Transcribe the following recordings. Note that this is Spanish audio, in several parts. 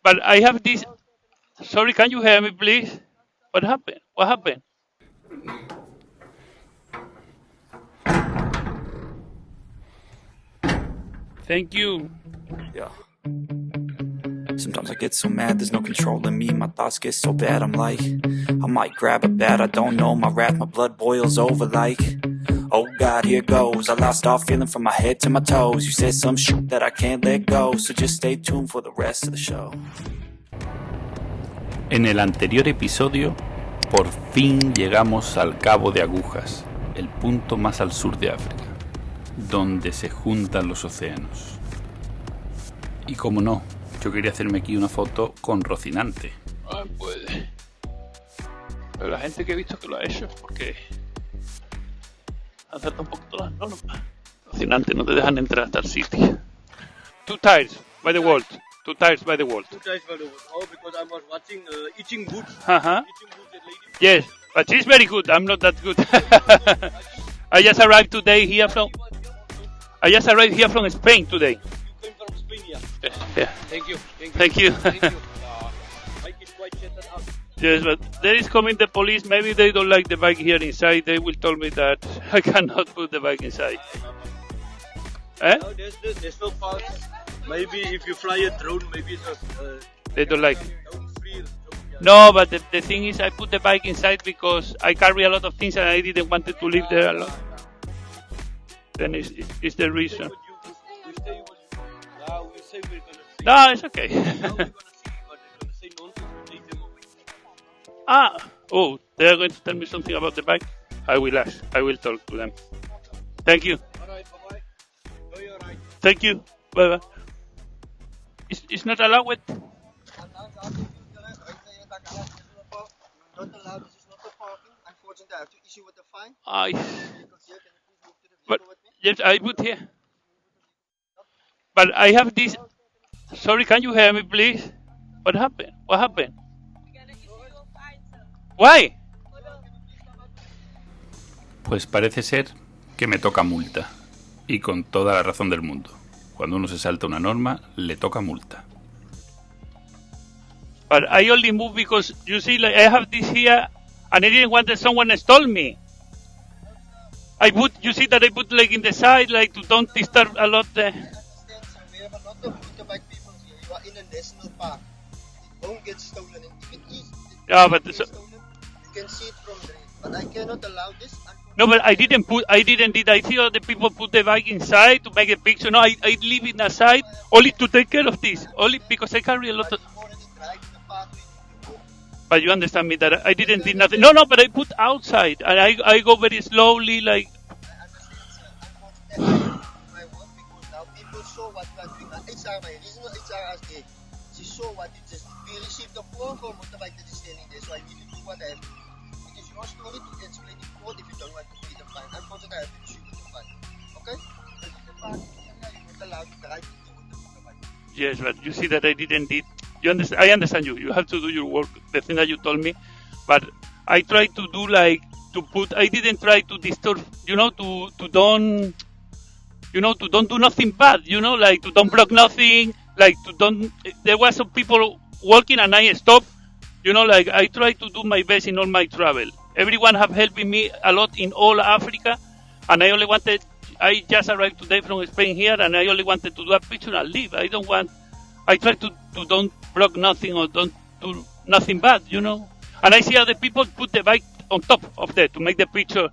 But I have this. Sorry, can you hear me, please? What happened? What happened? Thank you. Yeah. Sometimes I get so mad, there's no controlling me. My thoughts get so bad, I'm like, I might grab a bat, I don't know. My wrath, my blood boils over like, oh God, here goes. I lost all feeling from my head to my toes. You said some shit that I can't let go, so just stay tuned for the rest of the show. En el anterior episodio, por fin llegamos al Cabo de Agujas, el punto más al sur de África, donde se juntan los océanos. Y como no, yo quería hacerme aquí una foto con Rocinante. Ah, puede. Pero la gente que he visto que lo ha hecho es porque acerta un poquito las normas. Rocinante, no te dejan entrar hasta el sitio. 2 tires by the wall. 2 tires by the wall. 2 tires by the wall. Oh, because I was watching Itching Boots. Uh-huh. Itching Boots, that lady. Yes, but she's very good. I'm not that good. I just arrived today here from. I just arrived here from Spain today. You came from Spain, yeah. Yeah. Thank you. Thank you. Thank you. Bike is quite shattered up. Yes, but there is coming the police. Maybe they don't like the bike here inside. They will tell me that I cannot put the bike inside. Eh? No, there's no parts. Maybe if you fly a drone, maybe it's They don't like. down free. No, but the thing is, I put the bike inside because I carry a lot of things and I didn't want it to live there alone. Then it's the reason. We say we're gonna see. No, it's okay. Now we're gonna see, but they're gonna say nonsense. We take them away. Oh, they are going to tell me something about the bike? I will ask. I will talk to them. Thank you. Alright, bye-bye. Go your right. Thank you. Bye-bye. It's not allowed with... Not allowed. This is not a parking. Unfortunately, I have to issue with a fine. But yes, I put here. But I have this. Sorry, can you hear me, please? What happened? What happened? Why? Pues parece ser que me toca multa. Y con toda la razón del mundo. Cuando uno se salta una norma, le toca multa. But I only moved because, you see, like I have this here, and I didn't want that someone stole me. You see that I put like in the side, like to don't disturb a lot the... We have a lot of motorbike people here. You are in a national park. It won't get stolen. If it is, Yeah, but stolen, you can see it from there. But I cannot allow this. no, but I didn't. I see other people put the bike inside to make a picture. No, I leave it aside only to take care of this. Only because I carry a lot of... But you understand me that I didn't do nothing. No, but I put outside and I go very slowly, like... My work, because now people saw what we are doing. HR, my regional HR asked me. She saw what you just did. We received a phone call motorbike that is standing there, so I need to do what I have to do. It is your story to explain in court if you don't want to pay the fine. Unfortunately, I have to issue with the fine. Okay? But in the park, you're not allowed to drive with the motorbike. Yes, but you see that I didn't did. You understand? I understand you. You have to do your work. The thing that you told me, but I try to do like to put. I didn't try to disturb. To don't. To don't do nothing bad. Like to don't block nothing. Like to don't. There were some people walking and I stopped. Like I try to do my best in all my travel. Everyone have helped me a lot in all Africa, and I just arrived today from Spain here, and I only wanted to do a picture and leave. I try to don't block nothing or don't do nothing bad, And I see other people put the bike on top of that to make the picture.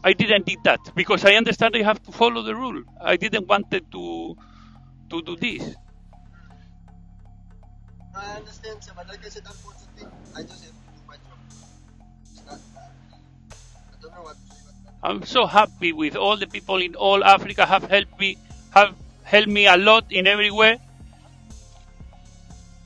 I didn't do that because I understand I have to follow the rule. I didn't want to do this. I understand, sir, but like I said, unfortunately, I just have to do my job. It's not, I don't know what to say. I'm so happy with all the people in all Africa have helped me a lot in everywhere.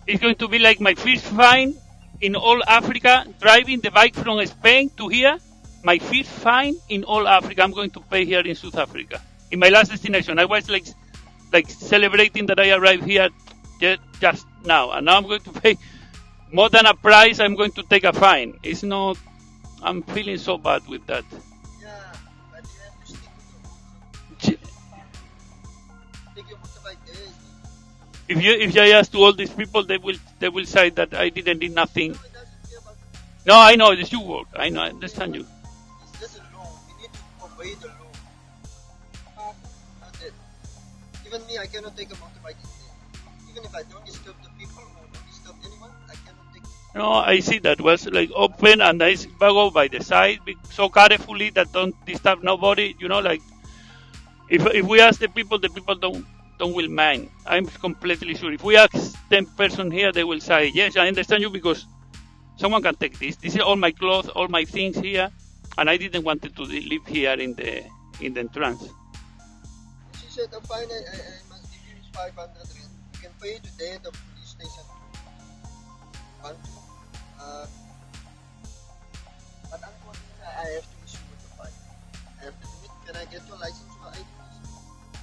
It's going to be like my first fine in all Africa, driving the bike from Spain to here. My first fine in all Africa. I'm going to pay here in South Africa. In my last destination, I was like celebrating that I arrived here just now, and now I'm going to pay more than a price. I'm going to take a fine. It's not. I'm feeling so bad with that. Yeah, but you have to stick with the rules. Take your motorbike there. if I ask to all these people, they will say that I didn't do nothing. No, I know it's your work. I know, I understand you. It's just a law. We need to obey the law. That's it. Even me, I cannot take a motorbike in there. Even if I don't disturb the people or don't disturb anyone, I cannot take it. No, I see that was like open and I go by the side so carefully that don't disturb nobody. You know, like if we ask the people don't will mind. I'm completely sure. If we ask 10 person here, they will say yes. I understand you because someone can take this. This is all my clothes, all my things here, and I didn't want to live here in the entrance. She said, I'm fine, I must give you 500 rand. You can pay today at the police station. But unfortunately, I have to issue with the fine. I have to admit, can I get your license or ID?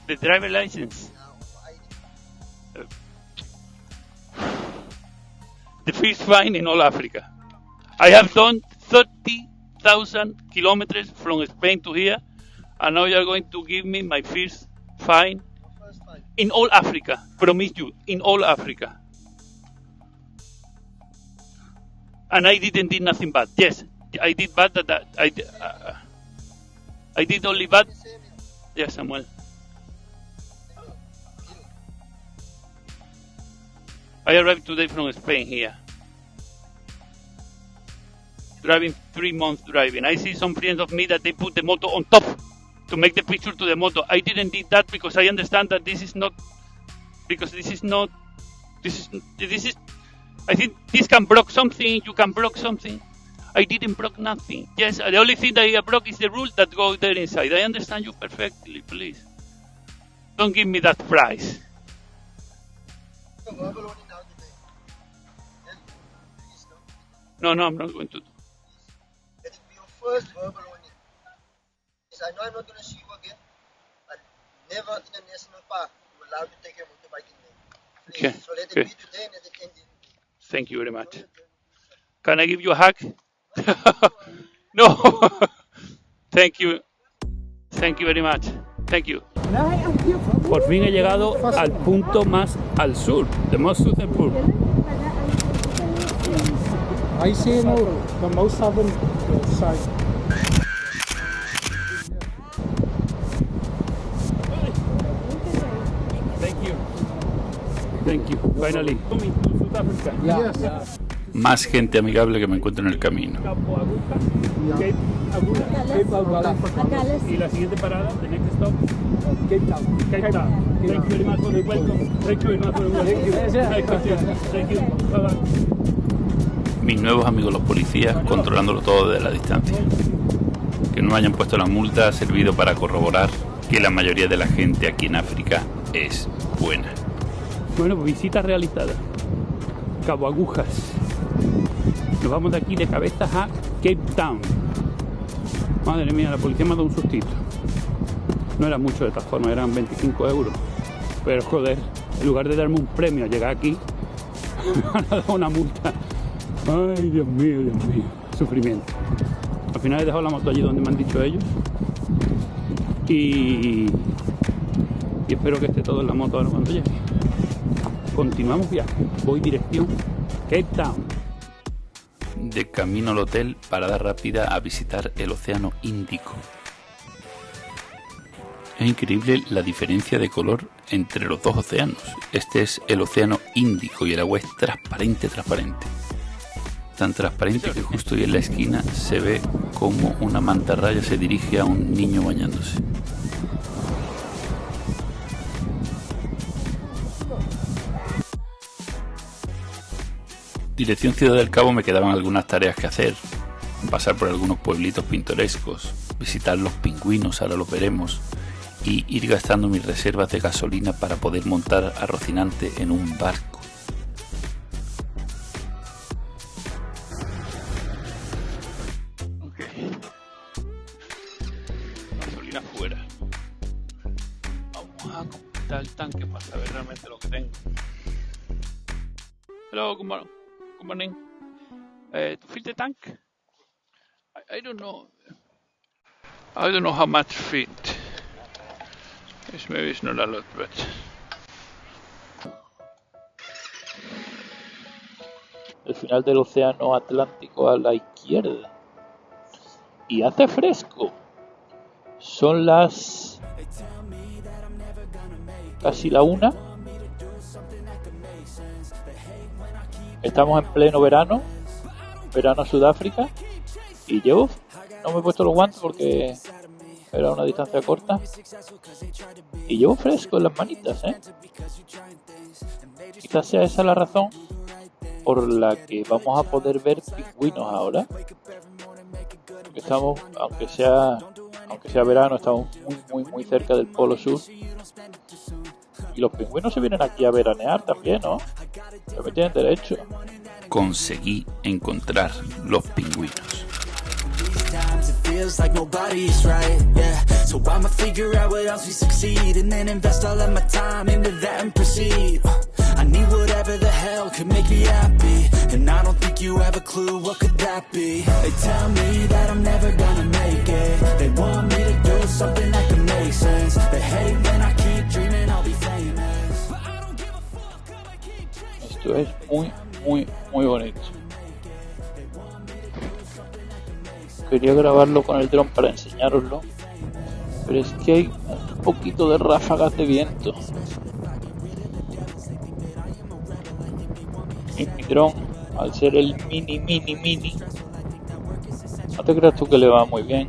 The driver license. Yeah, or ID. The first fine in all Africa. I have done 30,000 kilometers from Spain to here, and now you are going to give me my first fine First fine. in all Africa. Promise you, in all Africa. And I didn't do nothing bad. Yes, I did bad. I did only bad. Same here. Yes, Samuel. I arrived today from Spain here. Driving 3 months driving. I see some friends of me that they put the moto on top to make the picture to the moto. I didn't do that because I understand that this is not, I think this can block something, you can block something. I didn't block nothing. Yes, the only thing that I broke is the rule that go there inside. I understand you perfectly, please. Don't give me that price. So verbal only now today. Then, please don't. No, I'm not going to do. Let it be your first verbal warning. Yes, I know I'm not going to see you again, but never in a national park you allowed to take a motorbike in there. Please. Okay, So let it okay. be today and let it end in. Thank you very much. Can I give you a hug? No. Thank you. Thank you very much. Thank you. Por fin he llegado al punto más al sur, the most southern pole. I say no, the most southern side. Thank you. Finally. Coming to South Africa. Yes. Más gente amigable que me encuentro en el camino. Cabo Aguja, Cape Aguja. Y la siguiente parada, the next stop, Cape Town. Cape Town. Thank you very much for the welcome. Thank you very much for the welcome. Thank you. Bye-bye. Mis nuevos amigos los policías controlándolo todo desde la distancia. Que no hayan puesto la multa ha servido para corroborar que la mayoría de la gente aquí en África es buena. Bueno, pues visita realizada. Cabo Agujas. Nos vamos de aquí de cabeza a Cape Town. Madre mía, la policía me ha dado un sustito. No era mucho de todas formas, eran 25 euros. Pero joder, en lugar de darme un premio a llegar aquí, me han dado una multa. Ay, Dios mío, sufrimiento. Al final he dejado la moto allí donde me han dicho ellos. Y espero que esté todo en la moto ahora cuando llegue. Continuamos viaje, voy dirección Cape Town. De camino al hotel, parada rápida a visitar el Océano Índico. Es increíble la diferencia de color entre los dos océanos. Este es el Océano Índico y el agua es transparente. Tan transparente que justo ahí en la esquina se ve como una mantarraya se dirige a un niño bañándose. Dirección Ciudad del Cabo me quedaban algunas tareas que hacer. Pasar por algunos pueblitos pintorescos, visitar los pingüinos, ahora los veremos, y ir gastando mis reservas de gasolina para poder montar a Rocinante en un barco. Gasolina fuera. Vamos a completar el tanque para saber realmente lo que tengo. Hello, good morning. To fill the tank? I don't know. I don't know how much fit. Maybe it's not a lot, but al final del océano Atlántico a la izquierda. Y hace fresco. Son las casi la 1. Estamos en pleno verano Sudáfrica, y yo no me he puesto los guantes porque era una distancia corta y llevo fresco en las manitas, Quizás sea esa la razón por la que vamos a poder ver pingüinos ahora. Porque estamos, aunque sea verano, estamos muy cerca del Polo Sur. Y los pingüinos se vienen aquí a veranear también, ¿no? Me tienen derecho. Conseguí encontrar los pingüinos. It feels like nobody's right, yeah. So I'ma figure out what else we succeed, and then invest all of my time into that and proceed. I need whatever the hell could make me happy, and I don't think you have a clue what could that be. They tell me that I'm never gonna make it. They want me to do something that can make sense. They hate when I keep dreaming I'll be famous. I don't give a fuck, I keep chasing. Esto es muy bonito. Quería grabarlo con el dron para enseñaroslo, pero es que hay un poquito de ráfagas de viento. Y mi dron, al ser el mini, no te creas tú que le va muy bien.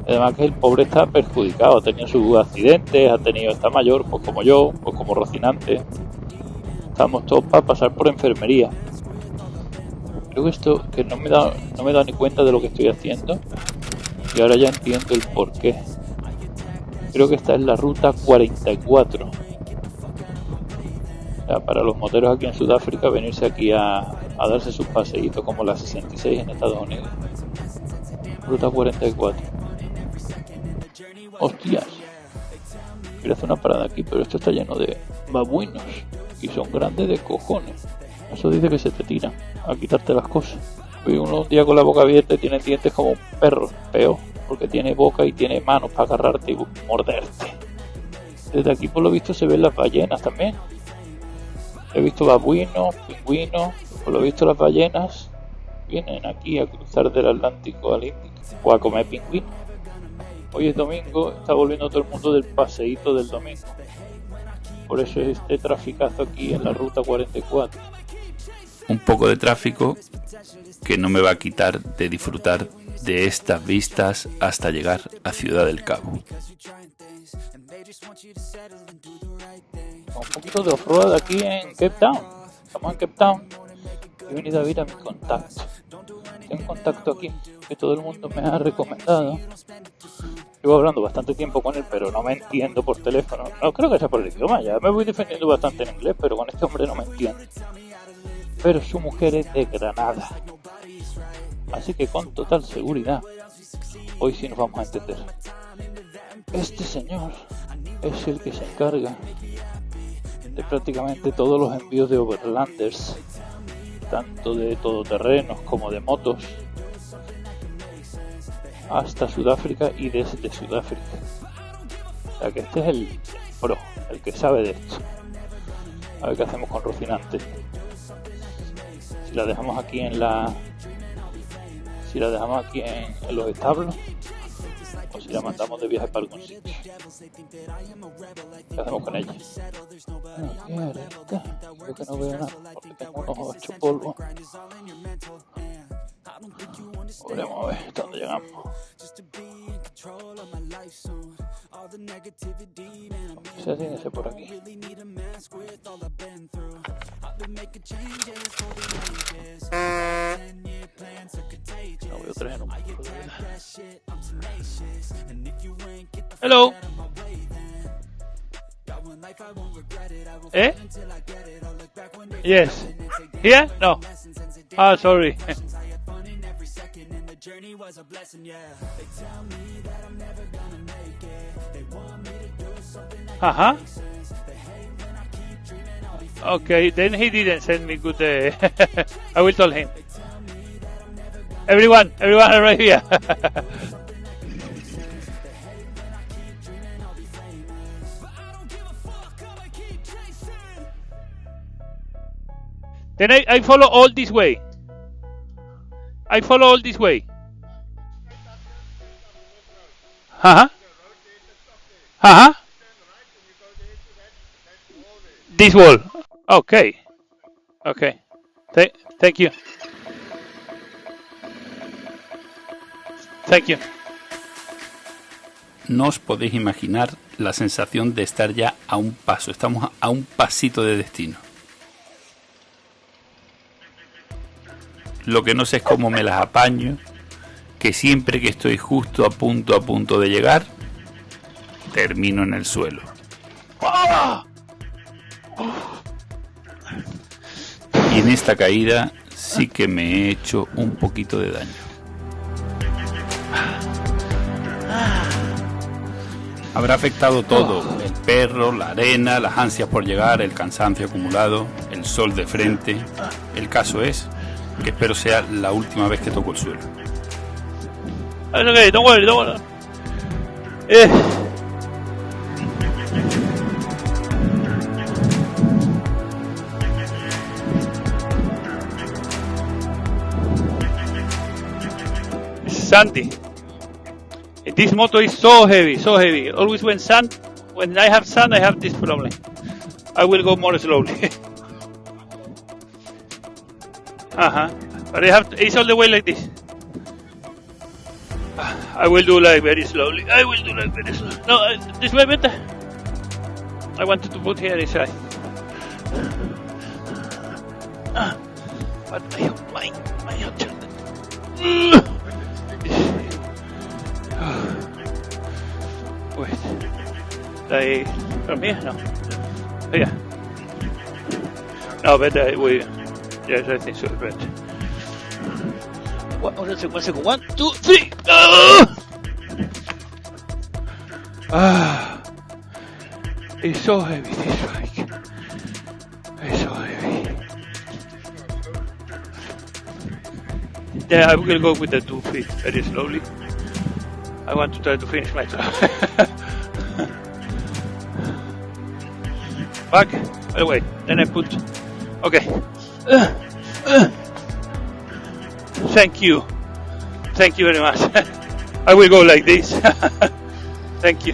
Además que el pobre está perjudicado, ha tenido sus accidentes, está mayor, pues como yo, pues como Rocinante. Estamos todos para pasar por enfermería. Creo que esto, que no me he dado ni cuenta de lo que estoy haciendo, y ahora ya entiendo el porqué. Creo que esta es la ruta 44. O sea, para los moteros aquí en Sudáfrica, venirse aquí a darse sus paseitos como la 66 en Estados Unidos. Ruta 44. Hostias. Quiero hacer una parada aquí, pero esto está lleno de babuinos y son grandes de cojones. Eso dice que se te tiran a quitarte las cosas. Vi uno un día con la boca abierta y tiene dientes como un perro, peor, porque tiene boca y tiene manos para agarrarte y morderte. Desde aquí por lo visto se ven las ballenas también. He visto babuinos, pingüinos, por lo visto las ballenas vienen aquí a cruzar del Atlántico al Índico o a comer pingüinos. Hoy es domingo, está volviendo todo el mundo del paseíto del domingo. Por eso es este traficazo aquí en la ruta 44. Un poco de tráfico que no me va a quitar de disfrutar de estas vistas hasta llegar a Ciudad del Cabo. Un poquito de off-road aquí en Cape Town. Estamos en Cape Town. He venido a ver a mi contacto. Tengo un contacto aquí que todo el mundo me ha recomendado. Llevo hablando bastante tiempo con él, pero no me entiendo por teléfono. No creo que sea por el idioma, ya me voy defendiendo bastante en inglés, pero con este hombre no me entiendo. Pero su mujer es de Granada. Así que con total seguridad, hoy sí nos vamos a entender. Este señor es el que se encarga de prácticamente todos los envíos de overlanders, tanto de todoterrenos como de motos, hasta Sudáfrica y desde Sudáfrica. O sea que este es el pro, el que sabe de esto. A ver qué hacemos con Rocinante. Si la dejamos aquí en los establos, o si la mandamos de viaje para algún sitio. ¿Qué hacemos con ella? Creo que no veo nada porque tengo unos 8 polvos. Veremos a ver hasta dónde llegamos. Se tiene ese por aquí. No veo tres en un poco de vida. Hello. Yes. Here? No. Ah, sorry. Uh-huh. Okay, then he didn't send me good. I will tell him. Everyone right here. Then I follow all this way. I follow all this way. This wall. Okay. Okay. Thank you. Thank you. No os podéis imaginar la sensación de estar ya a un paso. Estamos a un pasito de destino. Lo que no sé es cómo me las apaño, que siempre que estoy justo a punto de llegar, termino en el suelo. Y en esta caída sí que me he hecho un poquito de daño. Habrá afectado todo: el perro, la arena, las ansias por llegar, el cansancio acumulado, el sol de frente. El caso es que espero sea la última vez que toco el suelo. It's okay, don't worry. Sandy. This motor is so heavy. Always when I have sand, I have this problem. I will go more slowly. But it's all the way like this. I will do like very slowly. No, this way better. I wanted to put here inside. But I have my Wait. Like from here? No. Oh, yeah. No, better we. Yes, I think so. Better. One second. 1, 2, 3. It's so heavy, this bike. It's so heavy. Yeah, I will go with the 2 feet very slowly. I want to try to finish my job. Back. Oh, wait. Then I put. Okay. Thank you. Thank you very much. I will go like this. Thank you.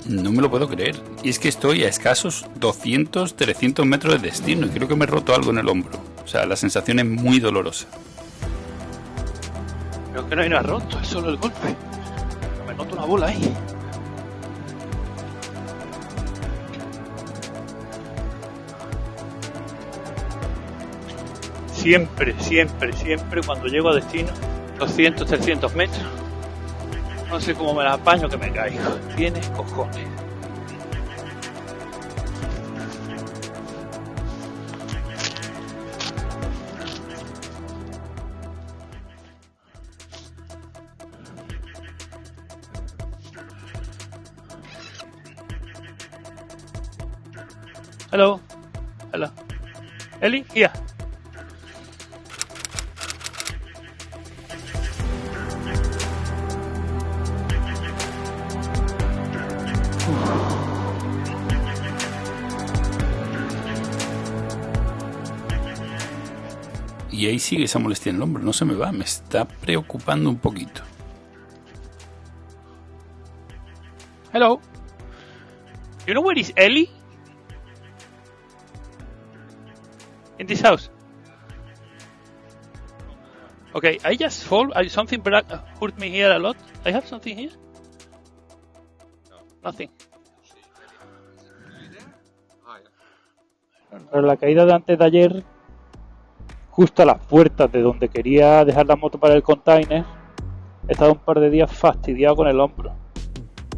No me lo puedo creer. Y es que estoy a escasos 200-300 metros de destino y creo que me he roto algo en el hombro. O sea, la sensación es muy dolorosa. Creo que no hay nada roto, es solo el golpe. Me noto una bola ahí. Siempre cuando llego a destino, 200-300 metros, no sé cómo me las apaño que me caigo. Tienes cojones. Hello. Ellie, here. Y ahí sigue esa molestia en el hombro, no se me va, me está preocupando un poquito. Hello. You know where is Ellie? In this house. Okay, I just fall. Something hurt me here a lot. I have something here. Nothing. Pero la caída de antes de ayer, justo a las puertas de donde quería dejar la moto para el container, he estado un par de días fastidiado con el hombro.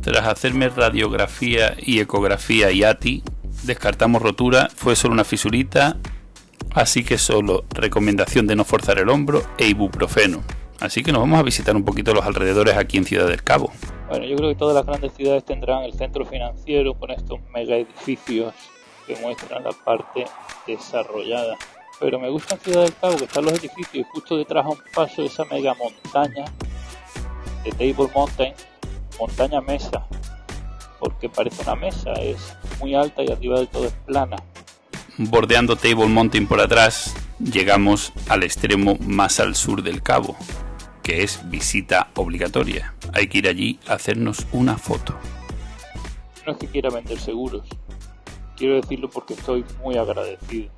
Tras hacerme radiografía y ecografía y ATI, descartamos rotura, fue solo una fisurita, así que solo recomendación de no forzar el hombro e ibuprofeno. Así que nos vamos a visitar un poquito los alrededores aquí en Ciudad del Cabo. Bueno, yo creo que todas las grandes ciudades tendrán el centro financiero con estos mega edificios que muestran la parte desarrollada. Pero me gusta en Ciudad del Cabo que están los edificios y justo detrás a un paso esa mega montaña de Table Mountain, montaña mesa, porque parece una mesa, es muy alta y arriba del todo es plana. Bordeando Table Mountain por atrás, llegamos al extremo más al sur del cabo, que es visita obligatoria. Hay que ir allí a hacernos una foto. No es que quiera vender seguros, quiero decirlo porque estoy muy agradecido.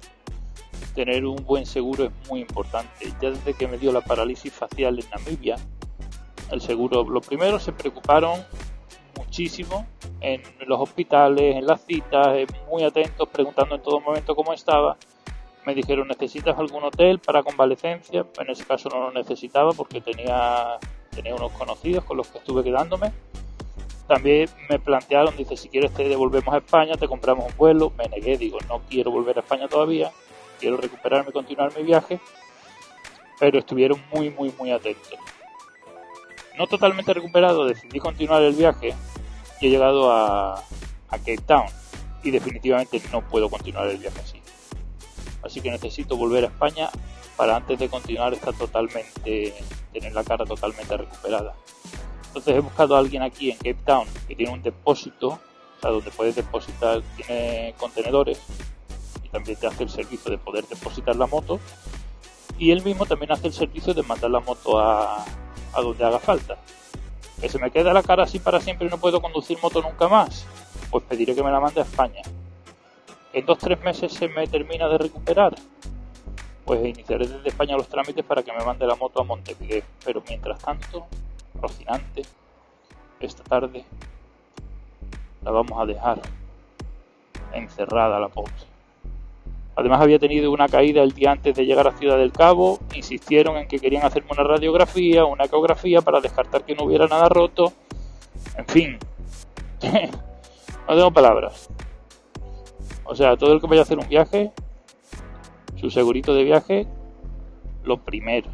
Tener un buen seguro es muy importante. Ya desde que me dio la parálisis facial en Namibia, el seguro, lo primero se preocuparon muchísimo en los hospitales, en las citas, muy atentos, preguntando en todo momento cómo estaba. Me dijeron, ¿necesitas algún hotel para convalecencia? En ese caso no lo necesitaba porque tenía unos conocidos con los que estuve quedándome. También me plantearon, dice, si quieres te devolvemos a España, te compramos un vuelo. Me negué, digo, no quiero volver a España todavía, quiero recuperarme y continuar mi viaje. Pero estuvieron muy atentos. No totalmente recuperado, decidí continuar el viaje y he llegado a Cape Town y definitivamente no puedo continuar el viaje así. Así que necesito volver a España para antes de continuar tener la cara totalmente recuperada. Entonces he buscado a alguien aquí en Cape Town que tiene un depósito, o sea, donde puedes depositar, tiene contenedores y también te hace el servicio de poder depositar la moto, y él mismo también hace el servicio de mandar la moto a donde haga falta. Que se me queda la cara así para siempre y no puedo conducir moto nunca más, pues pediré que me la mande a España. En 2-3 meses se me termina de recuperar, pues iniciaré desde España los trámites para que me mande la moto a Montevideo. Pero mientras tanto, Rocinante, esta tarde la vamos a dejar encerrada la pobre. Además había tenido una caída el día antes de llegar a Ciudad del Cabo. Insistieron en que querían hacerme una radiografía, una ecografía para descartar que no hubiera nada roto. En fin, no tengo palabras. O sea, todo el que vaya a hacer un viaje, su segurito de viaje, lo primero.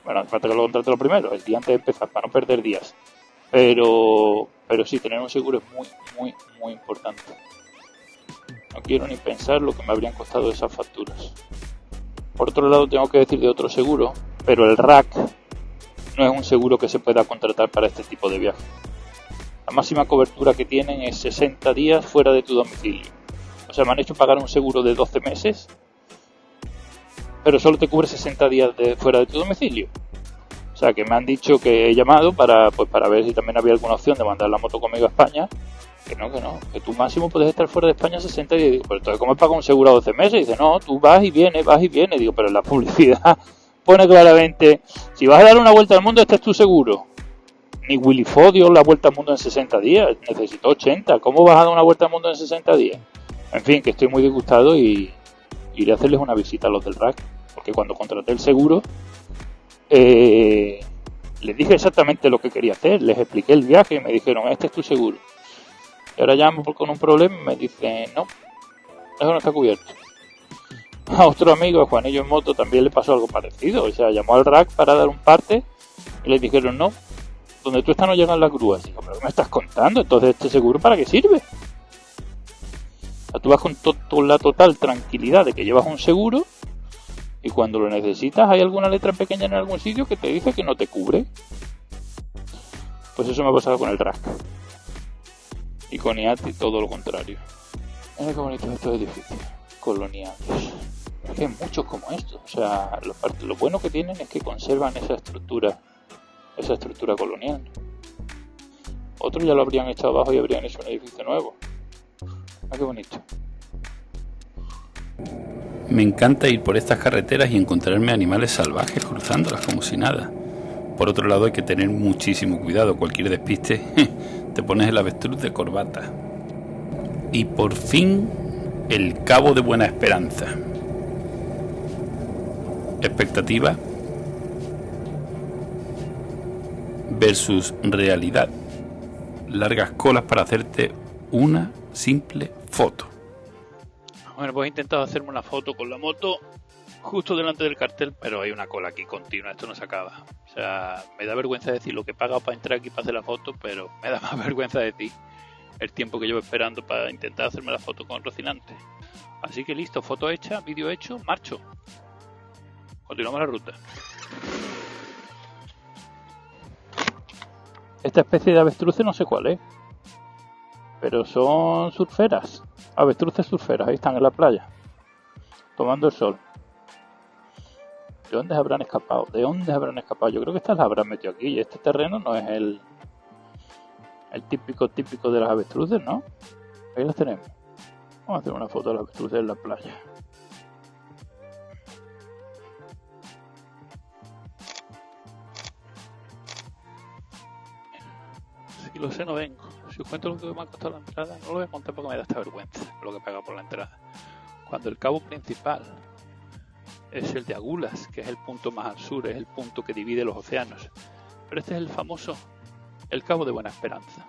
Bueno, hace falta que lo contrate lo primero, el día antes de empezar, para no perder días. Pero sí, tener un seguro es muy importante. No quiero ni pensar lo que me habrían costado esas facturas. Por otro lado, tengo que decir de otro seguro, pero el RAC no es un seguro que se pueda contratar para este tipo de viajes. La máxima cobertura que tienen es 60 días fuera de tu domicilio. O sea, me han hecho pagar un seguro de 12 meses, pero solo te cubre 60 días fuera de tu domicilio. O sea, que me han dicho que he llamado para ver si también había alguna opción de mandar la moto conmigo a España. Que no, que tú máximo puedes estar fuera de España 60 días. Digo, pero entonces, ¿cómo me pago un seguro a 12 meses? Dice, no, tú vas y vienes. Digo, pero en la publicidad pone claramente, si vas a dar una vuelta al mundo, este es tu seguro. Ni Willy Fogg dio la vuelta al mundo en 60 días, necesito 80. ¿Cómo vas a dar una vuelta al mundo en 60 días? En fin, que estoy muy disgustado y iré a hacerles una visita a los del RAC, porque cuando contraté el seguro, les dije exactamente lo que quería hacer, les expliqué el viaje y me dijeron, este es tu seguro. Y ahora llamo con un problema y me dicen, no, eso no está cubierto. A otro amigo, Juanillo en moto, también le pasó algo parecido. O sea, llamó al RAC para dar un parte y le dijeron, no, donde tú estás no llegan las grúas. Digo, ¿pero qué me estás contando? Entonces, ¿este seguro para qué sirve? O sea, tú vas con la total tranquilidad de que llevas un seguro y cuando lo necesitas hay alguna letra pequeña en algún sitio que te dice que no te cubre. Pues eso me ha pasado con el RAC. Y con IATI todo lo contrario. Mira qué bonitos estos edificios coloniales. Es que hay muchos como estos. O sea, lo bueno que tienen es que conservan esa estructura colonial. Otros ya lo habrían echado abajo y habrían hecho un edificio nuevo. Mira qué bonito. Me encanta ir por estas carreteras y encontrarme animales salvajes cruzándolas como si nada. Por otro lado, hay que tener muchísimo cuidado. Cualquier despiste, te pones el avestruz de corbata. Y por fin, el Cabo de Buena Esperanza. Expectativa versus realidad. Largas colas para hacerte una simple foto. Bueno, pues he intentado hacerme una foto con la moto justo delante del cartel, pero hay una cola aquí continua, esto no se acaba. O sea, me da vergüenza decir lo que he pagado para entrar aquí para hacer la foto, pero me da más vergüenza decir el tiempo que llevo esperando para intentar hacerme la foto con Rocinante. Así que listo, foto hecha, vídeo hecho, marcho. Continuamos la ruta. Esta especie de avestruces no sé cuál es, pero son surferas, avestruces surferas, ahí están en la playa, tomando el sol. ¿De dónde habrán escapado? ¿De dónde habrán escapado? Yo creo que estas las habrán metido aquí. Y este terreno no es el típico de las avestruces, ¿no? Ahí las tenemos. Vamos a hacer una foto de las avestruces en la playa. Si lo sé, no vengo. Si os cuento lo que me ha costado la entrada, no lo voy a contar porque me da esta vergüenza lo que he pagado por la entrada. Cuando el cabo principal es el de Agulhas, que es el punto más al sur, es el punto que divide los océanos. Pero este es el famoso, el Cabo de Buena Esperanza.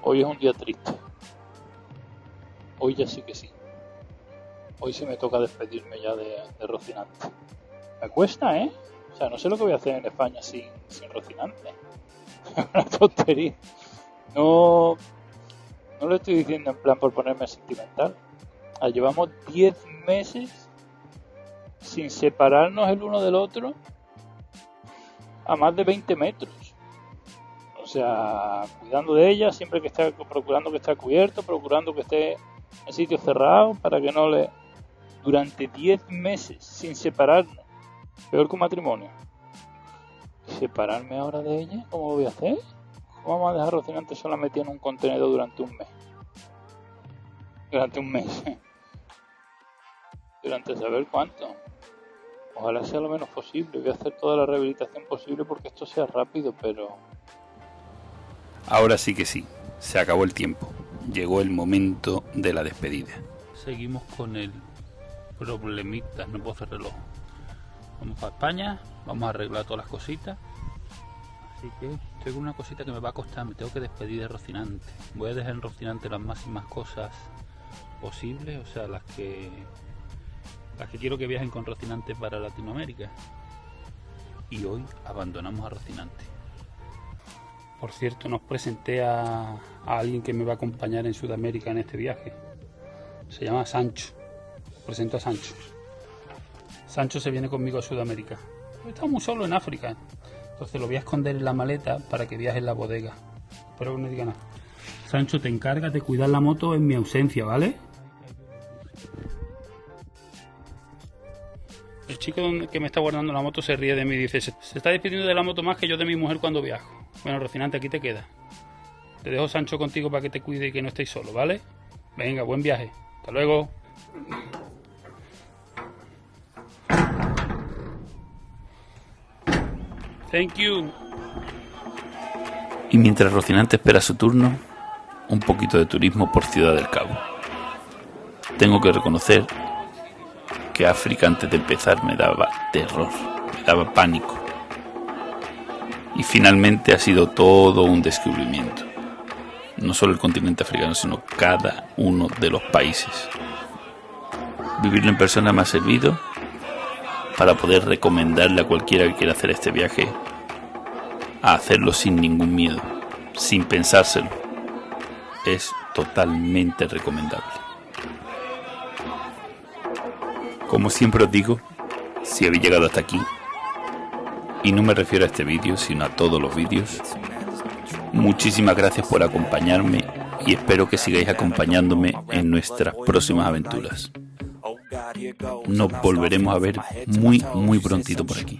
Hoy es un día triste. Hoy ya sí que sí. Hoy sí me toca despedirme ya de Rocinante. Me cuesta, ¿eh? O sea, no sé lo que voy a hacer en España sin Rocinante. Una tontería. No lo estoy diciendo en plan por ponerme sentimental. Llevamos 10 meses sin separarnos el uno del otro a más de 20 metros. O sea, cuidando de ella, siempre que esté, procurando que esté cubierto, procurando que esté en sitios cerrados para que no le... Durante 10 meses sin separarnos. Peor que un matrimonio. ¿Separarme ahora de ella? ¿Cómo lo voy a hacer? ¿Cómo vamos a dejar a Rocinante sola metida en un contenedor durante un mes? Durante un mes. Durante saber cuánto. Ojalá sea lo menos posible. Voy a hacer toda la rehabilitación posible porque esto sea rápido, pero... Ahora sí que sí. Se acabó el tiempo. Llegó el momento de la despedida. Seguimos con el problemita. No puedo hacer reloj. Vamos para España. Vamos a arreglar todas las cositas. Así que estoy con una cosita que me va a costar. Me tengo que despedir de Rocinante. Voy a dejar en Rocinante las máximas cosas posibles. O sea, las que quiero que viajen con Rocinante para Latinoamérica. Y hoy abandonamos a Rocinante. Por cierto, nos presenté a alguien que me va a acompañar en Sudamérica en este viaje. Se llama Sancho. Os presento a Sancho. Sancho se viene conmigo a Sudamérica. Estamos muy solo en África. Entonces lo voy a esconder en la maleta para que viaje en la bodega. Espero que no diga nada. Sancho, te encargas de cuidar la moto en mi ausencia, ¿vale? El chico que me está guardando la moto se ríe de mí y dice: se está despidiendo de la moto más que yo de mi mujer cuando viajo. Bueno, Rocinante, aquí te queda. Te dejo Sancho contigo para que te cuide y que no estéis solo, ¿vale? Venga, buen viaje. Hasta luego. Thank you. Y mientras Rocinante espera su turno, un poquito de turismo por Ciudad del Cabo. Tengo que reconocer que África antes de empezar me daba terror, me daba pánico. Y finalmente ha sido todo un descubrimiento. No solo el continente africano, sino cada uno de los países. Vivirlo en persona me ha servido para poder recomendarle a cualquiera que quiera hacer este viaje a hacerlo sin ningún miedo, sin pensárselo. Es totalmente recomendable. Como siempre os digo, si habéis llegado hasta aquí, y no me refiero a este vídeo, sino a todos los vídeos, muchísimas gracias por acompañarme y espero que sigáis acompañándome en nuestras próximas aventuras. Nos volveremos a ver muy prontito por aquí.